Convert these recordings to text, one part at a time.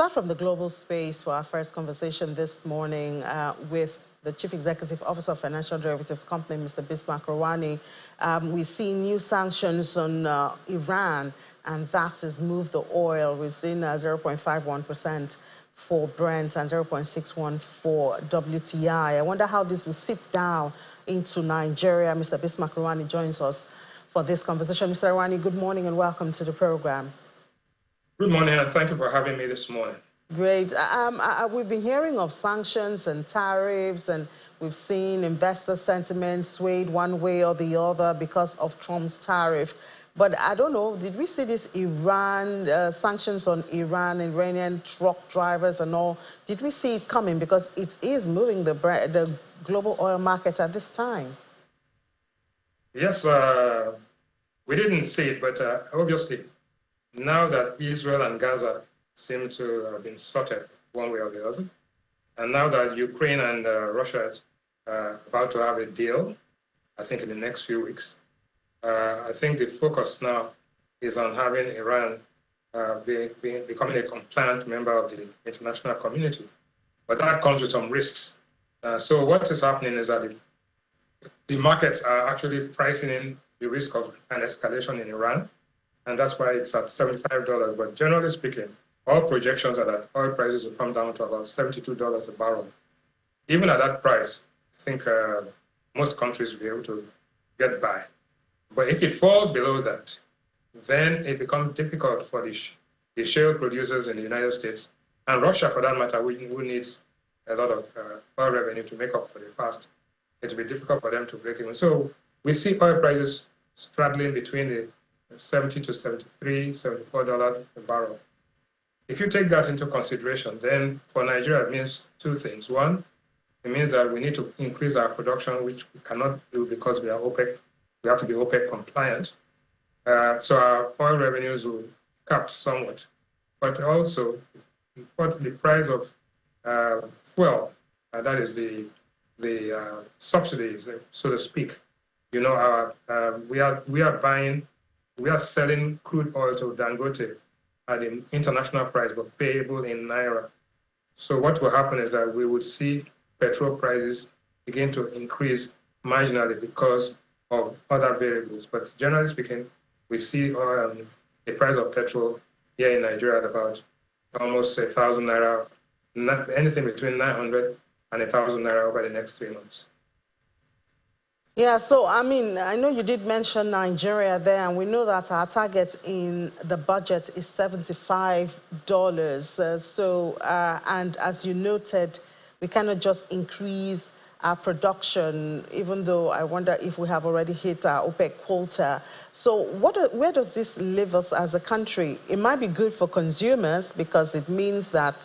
start from the global space for our first conversation this morning with the Chief Executive Officer of Financial Derivatives Company, Mr. Bismarck Rouhani. We see new sanctions on Iran, and that has moved the oil. We've seen 0.51% for Brent and 0.61 for WTI. I wonder how this will sit down into Nigeria. Mr. Bismarck Rouhani joins us for this conversation. Mr. Rouhani, good morning and welcome to the program. Good morning, and thank you for having me this morning. Great. We've been hearing of sanctions and tariffs, and we've seen investor sentiment swayed one way or the other because of Trump's tariff. But I don't know, did we see this Iran, sanctions on Iran, Iranian truck drivers and all? Did we see it coming? Because it is moving the global oil market at this time. Yes, we didn't see it, but obviously, now that Israel and Gaza seem to have been sorted one way or the other, and now that Ukraine and Russia are about to have a deal, I think in the next few weeks, I think the focus now is on having Iran becoming a compliant member of the international community. But that comes with some risks. So what is happening is that the markets are actually pricing in the risk of an escalation in Iran, and that's why it's at $75. But generally speaking, all projections are that oil prices will come down to about $72 a barrel. Even at that price, I think most countries will be able to get by. But if it falls below that, then it becomes difficult for the shale producers in the United States, and Russia for that matter, who needs a lot of oil revenue to make up for the past. It will be difficult for them to break even. So we see oil prices straddling between the $70 to $73, $74 a barrel. If you take that into consideration, then for Nigeria, it means two things. One, it means that we need to increase our production, which we cannot do because we are OPEC. We have to be OPEC compliant. So our oil revenues will cut somewhat. But also, the price of fuel, that is the subsidies, so to speak. You know, we are selling crude oil to Dangote at an international price, but payable in Naira. So what will happen is that we would see petrol prices begin to increase marginally because of other variables. But generally speaking, we see the price of petrol here in Nigeria at about almost 1,000 Naira, anything between 900 and 1,000 Naira over the next 3 months. Yeah, so I mean, I know you did mention Nigeria there, and we know that our target in the budget is $75. And as you noted, we cannot just increase our production, even though I wonder if we have already hit our OPEC quota. So where does this leave us as a country? It might be good for consumers because it means that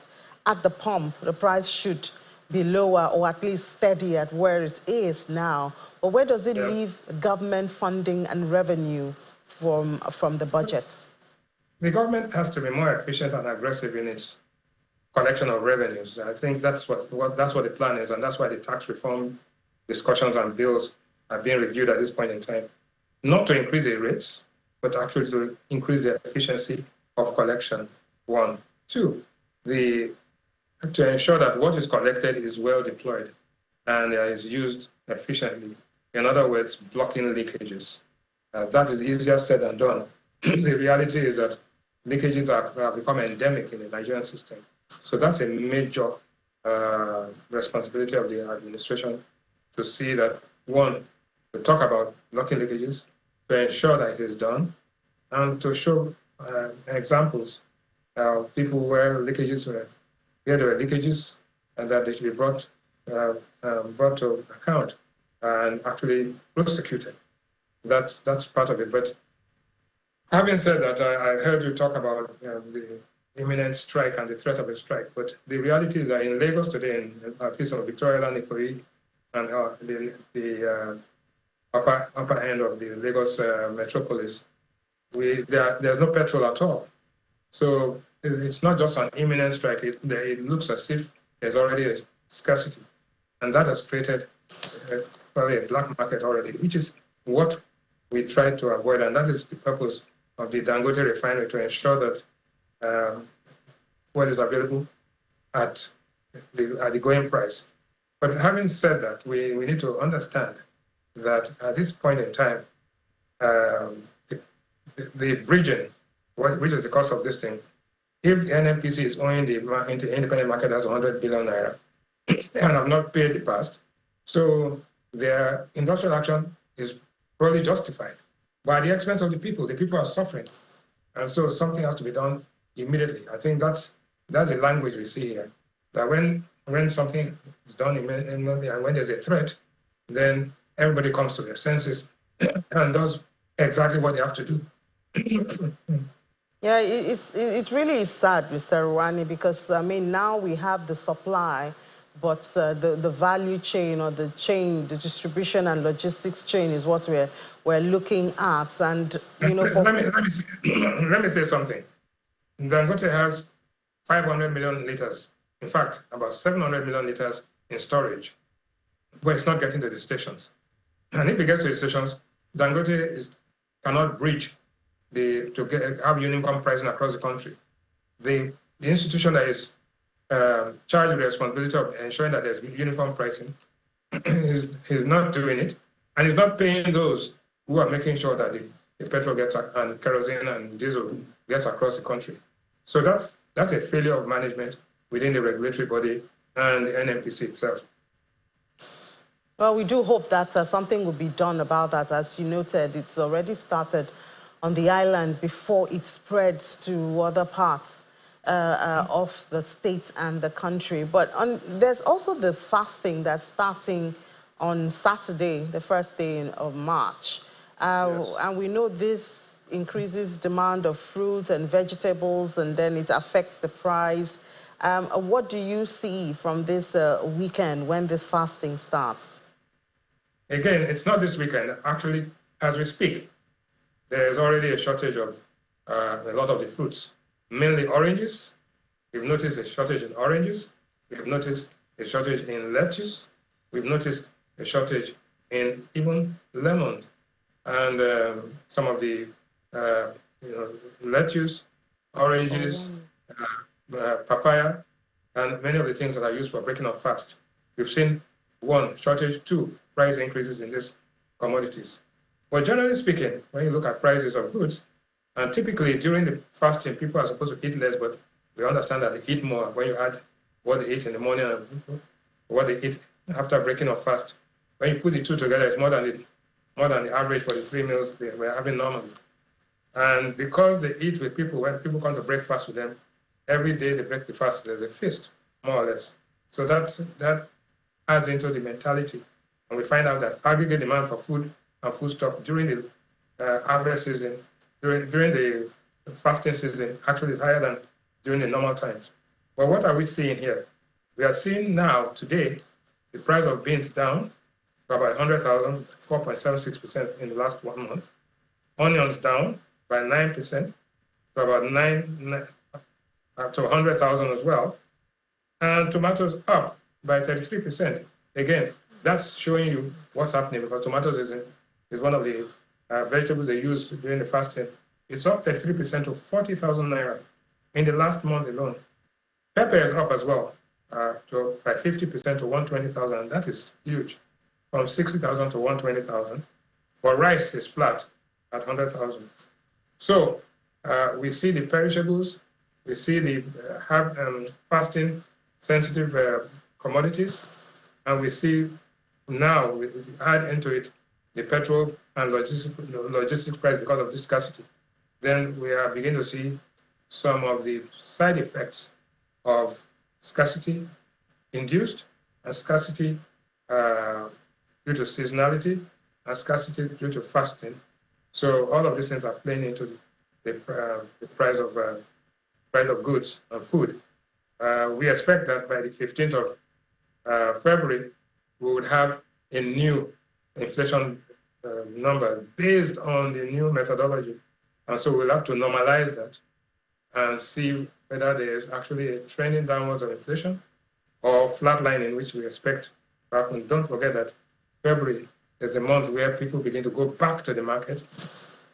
at the pump, the price should be lower or at least steady at where it is now. But where does it leave government funding and revenue from the budget? The government has to be more efficient and aggressive in its collection of revenues. I think that's what the plan is, and that's why the tax reform discussions and bills are being reviewed at this point in time. Not to increase the rates, but actually to increase the efficiency of collection, one. Two, to ensure that what is collected is well deployed and is used efficiently. In other words, blocking leakages. That is easier said than done. The reality is that leakages have become endemic in the Nigerian system. So that's a major responsibility of the administration to see that, one, to talk about blocking leakages, to ensure that it is done, and to show examples of people where there were leakages, and that they should be brought to account and actually prosecuted. That's part of it. But having said that, I heard you talk about the imminent strike and the threat of a strike. But the reality is that in Lagos today, at least on Victoria Island, Ikoyi, and the upper end of the Lagos metropolis, there's no petrol at all. So it's not just an imminent strike. It looks as if there's already a scarcity. And that has created probably a black market already, which is what we try to avoid. And that is the purpose of the Dangote refinery, to ensure that what is available at the going price. But having said that, we need to understand that at this point in time, the bridging, which is the cost of this thing, if the NNPC is owing the independent market as 100 billion naira and have not paid the past, so their industrial action is probably justified. But at the expense of the people are suffering. And so something has to be done immediately. I think that's the language we see here. That when something is done immediately and when there's a threat, then everybody comes to their senses and does exactly what they have to do. Yeah, it really is sad, Mr. Rwani, because, I mean, now we have the supply, but the value chain or the the distribution and logistics chain is what we're looking at. And, you know, let me say something. Dangote has 500 million liters, in fact, about 700 million liters in storage, but it's not getting to the stations. And if it gets to the stations, Dangote cannot bridge to have uniform pricing across the country. The institution that is charged with the responsibility of ensuring that there's uniform pricing is not doing it, and is not paying those who are making sure that the petrol gets and kerosene and diesel gets across the country. So that's a failure of management within the regulatory body and the NNPC itself. Well, we do hope that something will be done about that. As you noted, it's already started on the island before it spreads to other parts of the state and the country. But there's also the fasting that's starting on Saturday, the first day of March. Yes. And we know this increases demand of fruits and vegetables, and then it affects the price. What do you see from this weekend when this fasting starts? Again, it's not this weekend. Actually, as we speak, there's already a shortage of a lot of the fruits, mainly oranges. We've noticed a shortage in oranges. We've noticed a shortage in lettuce. We've noticed a shortage in even lemon and some of the lettuce, oranges, papaya, and many of the things that are used for breaking up fast. We've seen one shortage, two price increases in these commodities. But generally speaking, when you look at prices of goods, and typically during the fasting, people are supposed to eat less, but we understand that they eat more when you add what they eat in the morning and what they eat after breaking up fast. When you put the two together, it's more than the average for the 3 meals we're having normally. And because they eat with people, when people come to break fast with them, every day they break the fast, there's a feast, more or less. So that adds into the mentality. And we find out that aggregate demand for food and foodstuff during the harvest season, during the fasting season, actually is higher than during the normal times. But what are we seeing here? We are seeing now, today, the price of beans down by about 100,000, 4.76% in the last 1 month. Onions down by 9%, to about to 100,000 as well. And tomatoes up by 33%. Again, that's showing you what's happening, because tomatoes is one of the vegetables they use during the fasting. It's up 33% to 40,000 naira in the last month alone. Pepper is up as well by 50% to 120,000, and that is huge, from 60,000 to 120,000. But rice is flat at 100,000. So we see the perishables, we see the fasting sensitive commodities, and we see now, if you add into it the petrol and logistics price because of this scarcity, then we are beginning to see some of the side effects of scarcity induced and scarcity due to seasonality and scarcity due to fasting. So all of these things are playing into the price of goods and food. We expect that by the 15th of February, we would have a new inflation number based on the new methodology. And so we'll have to normalize that and see whether there is actually a trending downwards of inflation or flatlining, which we expect to happen. Don't forget that February is the month where people begin to go back to the market.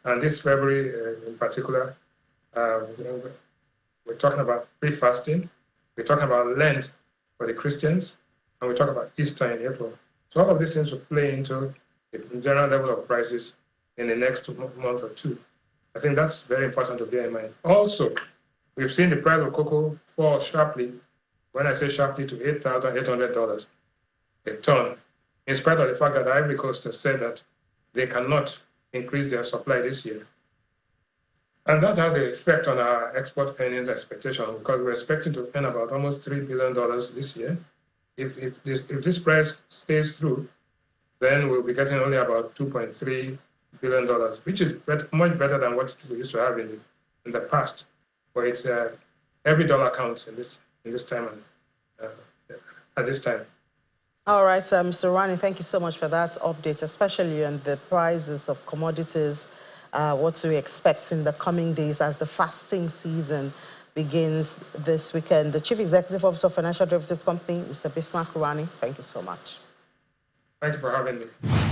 And this February in particular, We're talking about pre-fasting. We're talking about Lent for the Christians, and we talk about Easter in April. So all of these things will play into the general level of prices in the next month or two. I think that's very important to bear in mind. Also, we've seen the price of cocoa fall sharply, when I say sharply, to $8,800 a ton, in spite of the fact that Ivory Coast has said that they cannot increase their supply this year. And that has an effect on our export earnings expectation, because we're expecting to earn about almost $3 billion this year. If this price stays through, then we'll be getting only about $2.3 billion, which is much better than what we used to have in the past. But it's every dollar counts in this time and at this time. All right, Mr. Rani, thank you so much for that update, especially on the prices of commodities, what to expect in the coming days as the fasting season begins this weekend. The Chief Executive Officer of Financial Derivatives Company, Mr. Bismarck Rani, thank you so much. Thank you for having me.